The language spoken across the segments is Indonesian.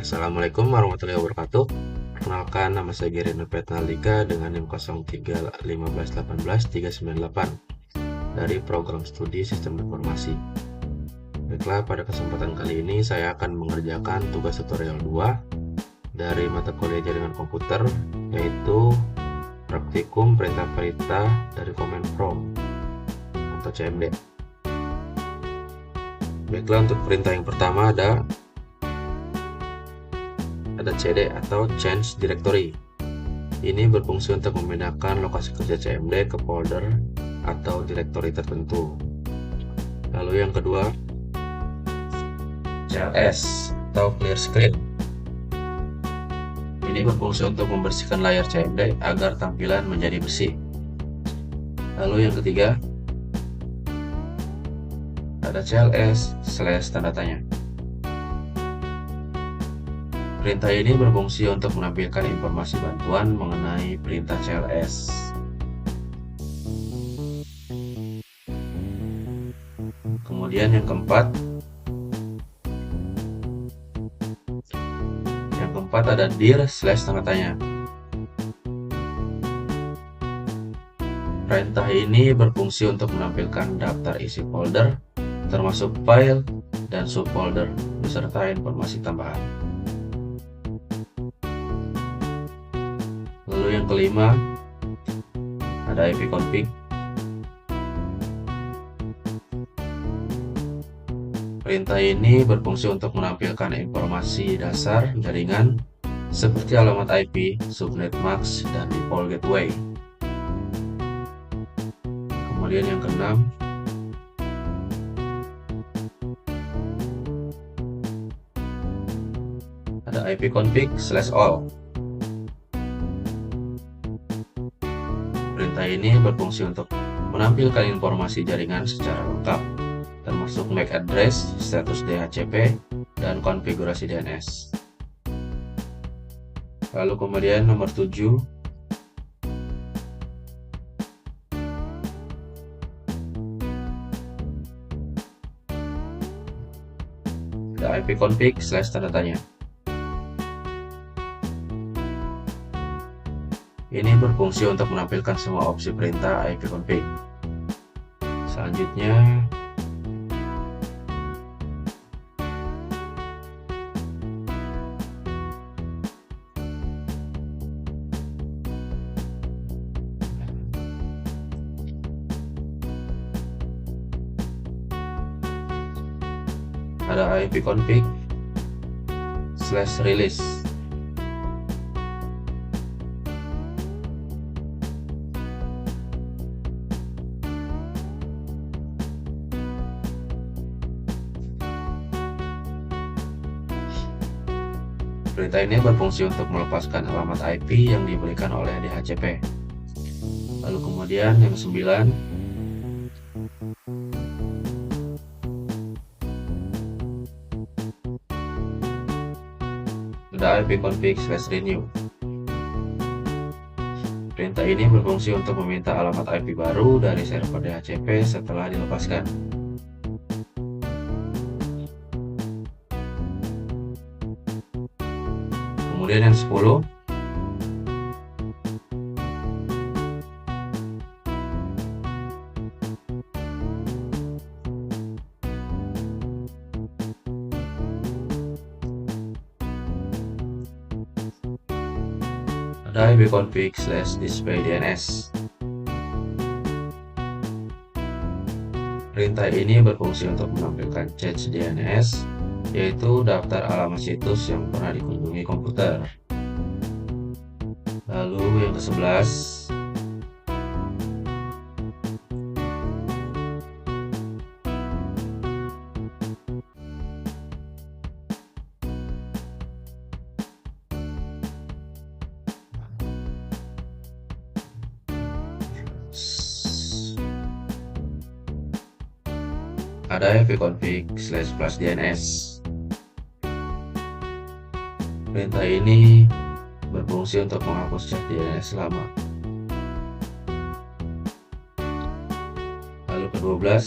Assalamualaikum warahmatullahi wabarakatuh. Perkenalkan, nama saya Gary Nurpetnalika dengan NIM 0315181398 dari program studi Sistem Informasi. Baiklah, pada kesempatan kali ini saya akan mengerjakan tugas tutorial 2 dari mata kuliah jaringan komputer, yaitu praktikum perintah-perintah dari command prompt atau CMD. Baiklah, untuk perintah yang pertama ada CD atau change directory. Ini berfungsi untuk memindahkan lokasi kerja CMD ke folder atau directory tertentu. Lalu yang kedua, CLS atau clear screen. Ini berfungsi untuk membersihkan layar CMD agar tampilan menjadi bersih. Lalu yang ketiga, ada CLS/tanda tanya. Perintah ini berfungsi untuk menampilkan informasi bantuan mengenai perintah CLS. Kemudian yang keempat ada dir/tanda tanya. Perintah ini berfungsi untuk menampilkan daftar isi folder, termasuk file dan subfolder, beserta informasi tambahan. Lalu yang kelima, ada ipconfig. Perintah ini berfungsi untuk menampilkan informasi dasar jaringan seperti alamat IP, subnet max, dan default gateway. Kemudian yang keenam, ada ipconfig/all. Perintah ini berfungsi untuk menampilkan informasi jaringan secara lengkap, termasuk MAC address, status DHCP, dan konfigurasi DNS. Lalu kemudian nomor 7, ada ipconfig/tanda tanya. Ini berfungsi untuk menampilkan semua opsi perintah ipconfig. Selanjutnya, ada ipconfig/release. Perintah ini berfungsi untuk melepaskan alamat IP yang diberikan oleh DHCP. Lalu kemudian yang 9, ada ipconfig/renew. Perintah ini berfungsi untuk meminta alamat IP baru dari server DHCP setelah dilepaskan. Kemudian yang 10, ada ipconfig/display DNS. Perintah ini berfungsi untuk menampilkan cache DNS, yaitu daftar alamat situs yang pernah dikunjungi komputer. Lalu yang ke-11, ada ipconfig/+DNS. Perintah ini berfungsi untuk menghapus cache DNS lama. Lalu ke-12,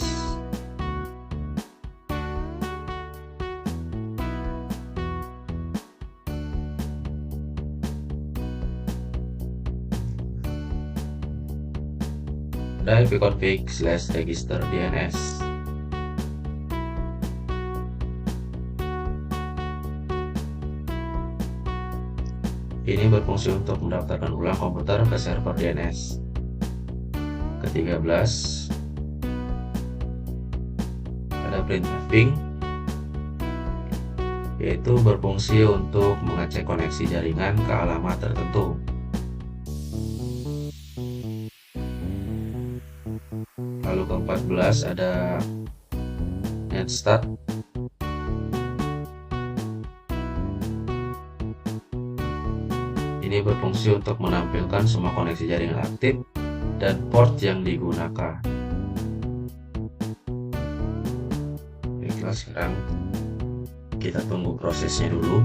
ada ipconfig/register DNS. Ini berfungsi untuk mendaftarkan ulang komputer ke server DNS. Ke-13 ada print mapping, yaitu berfungsi untuk mengecek koneksi jaringan ke alamat tertentu. Lalu ke-14 ada netstat. Ini berfungsi untuk menampilkan semua koneksi jaringan aktif dan port yang digunakan. Baiklah, sekarang kita tunggu prosesnya dulu.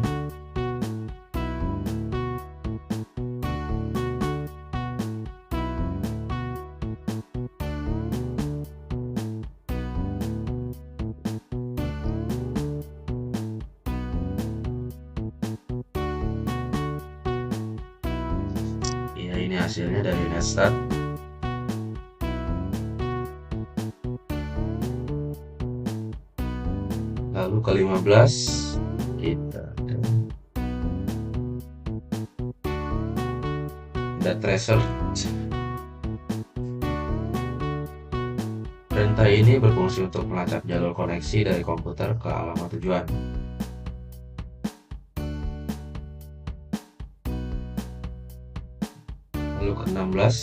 Ya, ini hasilnya dari netstat. Lalu ke-15 kita ada tracer. Perintah ini berfungsi untuk melacak jalur koneksi dari komputer ke alamat tujuan. Lalu ke-16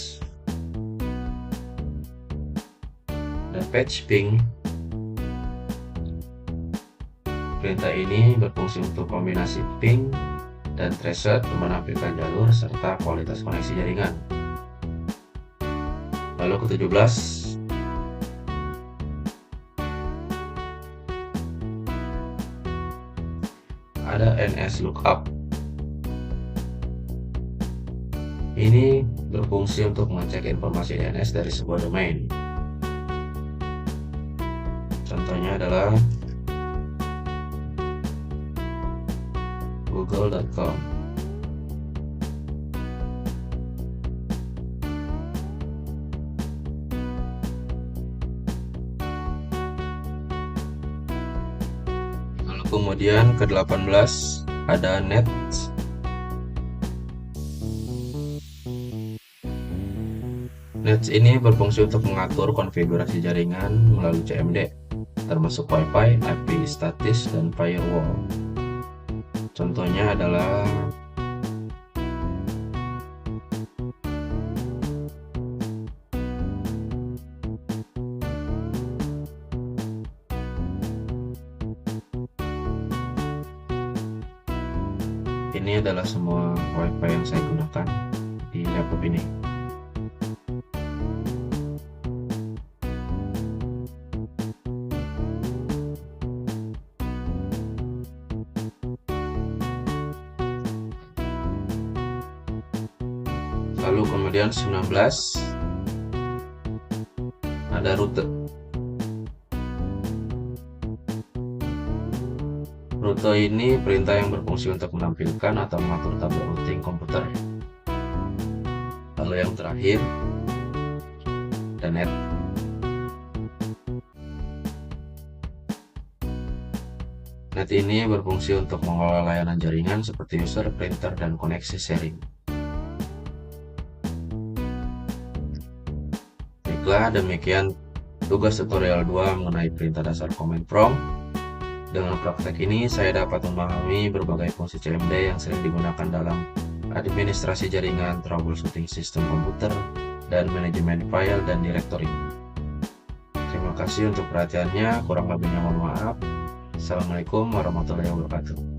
ada patch ping. Perintah ini berfungsi untuk kombinasi ping dan tracer untuk menampilkan jalur serta kualitas koneksi jaringan. Lalu ke-17 ada NSLOOKUP. Ini berfungsi untuk mengecek informasi DNS dari sebuah domain. Contohnya adalah google.com. Lalu kemudian ke-18 ada nets. Nets ini berfungsi untuk mengatur konfigurasi jaringan melalui CMD, termasuk Wi-Fi, IP statis, dan firewall. Contohnya adalah ini adalah semua Wi-Fi yang saya gunakan di laptop ini. Lalu kemudian 19 ada rute. Rute ini perintah yang berfungsi untuk menampilkan atau mengatur tabel routing komputer. Lalu yang terakhir ada net. Net ini berfungsi untuk mengelola layanan jaringan seperti user, printer, dan koneksi sharing. Baiklah, demikian tugas tutorial 2 mengenai perintah dasar command prompt. Dengan praktek ini, saya dapat memahami berbagai fungsi CMD yang sering digunakan dalam administrasi jaringan, troubleshooting sistem komputer, dan manajemen file dan directory. Terima kasih untuk perhatiannya, kurang lebihnya mohon maaf. Assalamualaikum warahmatullahi wabarakatuh.